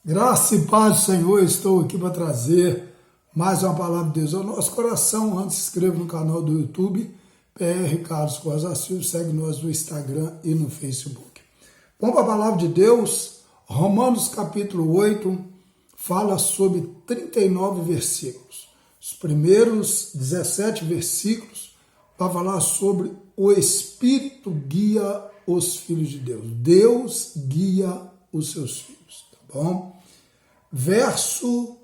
Graça e paz do Senhor, estou aqui para trazer mais uma palavra de Deus ao nosso coração. Antes, se inscreva no canal do YouTube, PR Carlos Costa Silva, segue nós no Instagram e no Facebook. Vamos para a palavra de Deus, Romanos capítulo 8, fala sobre 39 versículos. Os primeiros 17 versículos vai falar sobre o Espírito guia os filhos de Deus. Deus guia os seus filhos, tá bom? Verso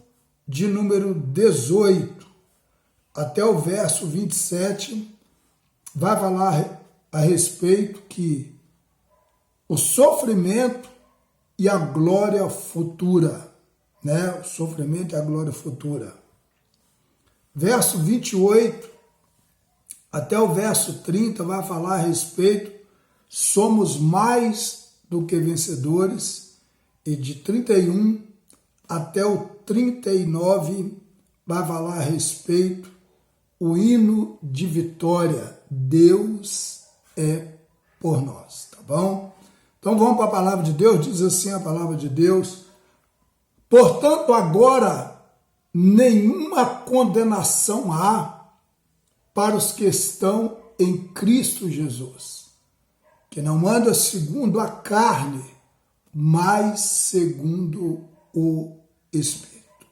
de número 18 até o verso 27 vai falar a respeito que o sofrimento e a glória futura, né? O sofrimento e a glória futura. Verso 28 até o verso 30 vai falar a respeito somos mais do que vencedores, e de 31 até o 39 vai falar a respeito o hino de vitória. Deus é por nós, tá bom? Então vamos para a palavra de Deus, diz assim a palavra de Deus: portanto agora nenhuma condenação há para os que estão em Cristo Jesus, que não anda segundo a carne, mas segundo o Espírito.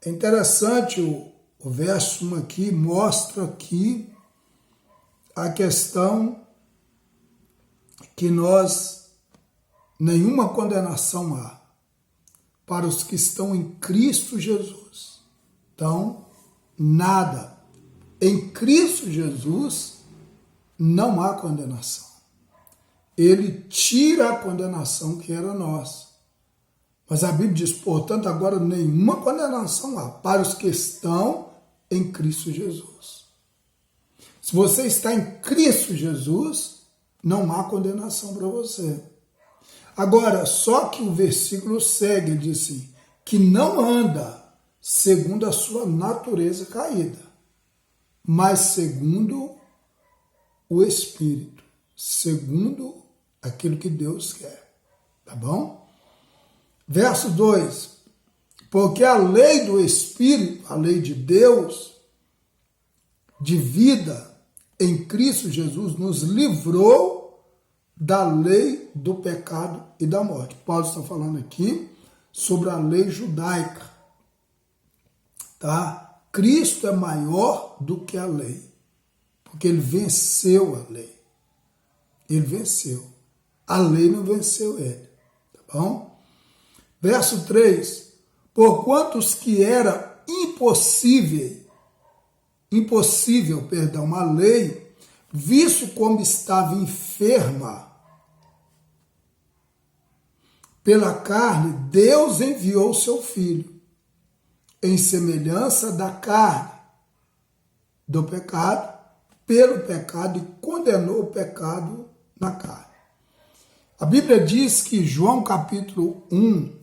É interessante o verso 1 aqui, mostra aqui a questão que nenhuma condenação há para os que estão em Cristo Jesus. Então, nada. Em Cristo Jesus não há condenação. Ele tira a condenação que era nossa. Mas a Bíblia diz, portanto, agora nenhuma condenação há para os que estão em Cristo Jesus. Se você está em Cristo Jesus, não há condenação para você. Agora, só que o versículo segue, ele diz assim, que não anda segundo a sua natureza caída, mas segundo o Espírito, segundo aquilo que Deus quer, tá bom? Verso 2, porque a lei do Espírito, a lei de Deus, de vida em Cristo Jesus, nos livrou da lei do pecado e da morte. Paulo está falando aqui sobre a lei judaica, tá? Cristo é maior do que a lei, porque ele venceu a lei. Ele venceu. A lei não venceu ele, tá bom? Verso 3, porquanto os que era impossível, a lei, visto como estava enferma pela carne, Deus enviou seu Filho, em semelhança da carne, do pecado, pelo pecado, e condenou o pecado na carne. A Bíblia diz que João capítulo 1,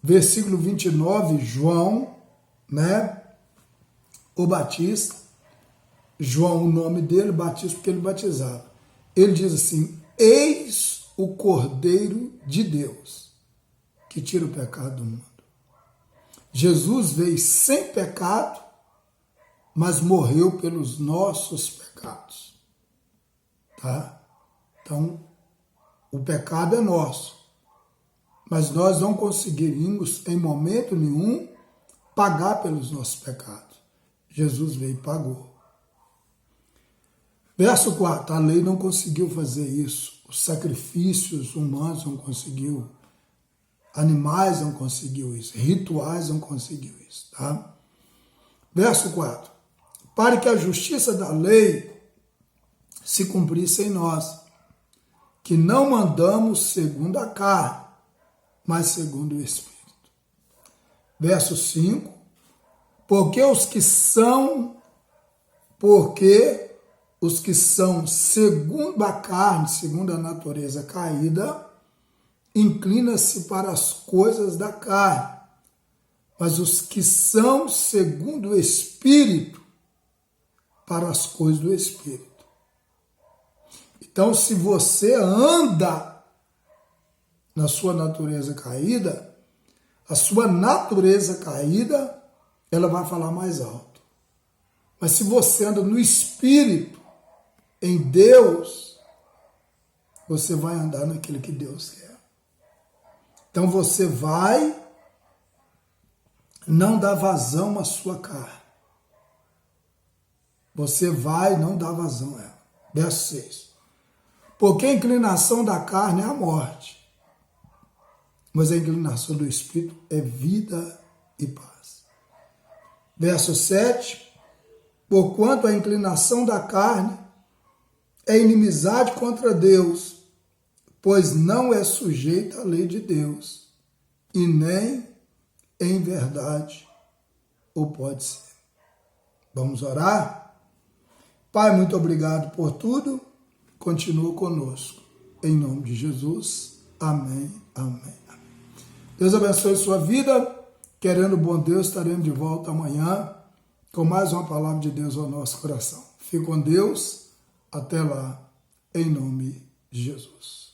versículo 29, João, né, o Batista, João, o nome dele, Batista, porque ele batizava. Ele diz assim, eis o Cordeiro de Deus, que tira o pecado do mundo. Jesus veio sem pecado, mas morreu pelos nossos pecados, tá? Então, o pecado é nosso, mas nós não conseguiríamos, em momento nenhum, pagar pelos nossos pecados. Jesus veio e pagou. Verso 4, a lei não conseguiu fazer isso, os sacrifícios humanos não conseguiu, animais não conseguiu isso, rituais não conseguiu isso, tá? Verso 4, para que a justiça da lei se cumprisse em nós, que não mandamos segundo a carne, mas segundo o Espírito. Verso 5, porque os que são segundo a carne, segundo a natureza caída, inclina-se para as coisas da carne, mas os que são segundo o Espírito, para as coisas do Espírito. Então, se você anda na sua natureza caída, a sua natureza caída, ela vai falar mais alto. Mas se você anda no Espírito, em Deus, você vai andar naquilo que Deus quer. Então você vai não dar vazão à sua carne. Você vai não dar vazão a ela. Verso 6. Porque a inclinação da carne é a morte, mas a inclinação do Espírito é vida e paz. Verso 7. Porquanto a inclinação da carne é inimizade contra Deus, pois não é sujeita à lei de Deus, e nem em verdade o pode ser. Vamos orar? Pai, muito obrigado por tudo. Continua conosco. Em nome de Jesus. Amém, amém, amém. Deus abençoe sua vida. Querendo bom Deus, estaremos de volta amanhã com mais uma palavra de Deus ao nosso coração. Fique com Deus. Até lá, em nome de Jesus.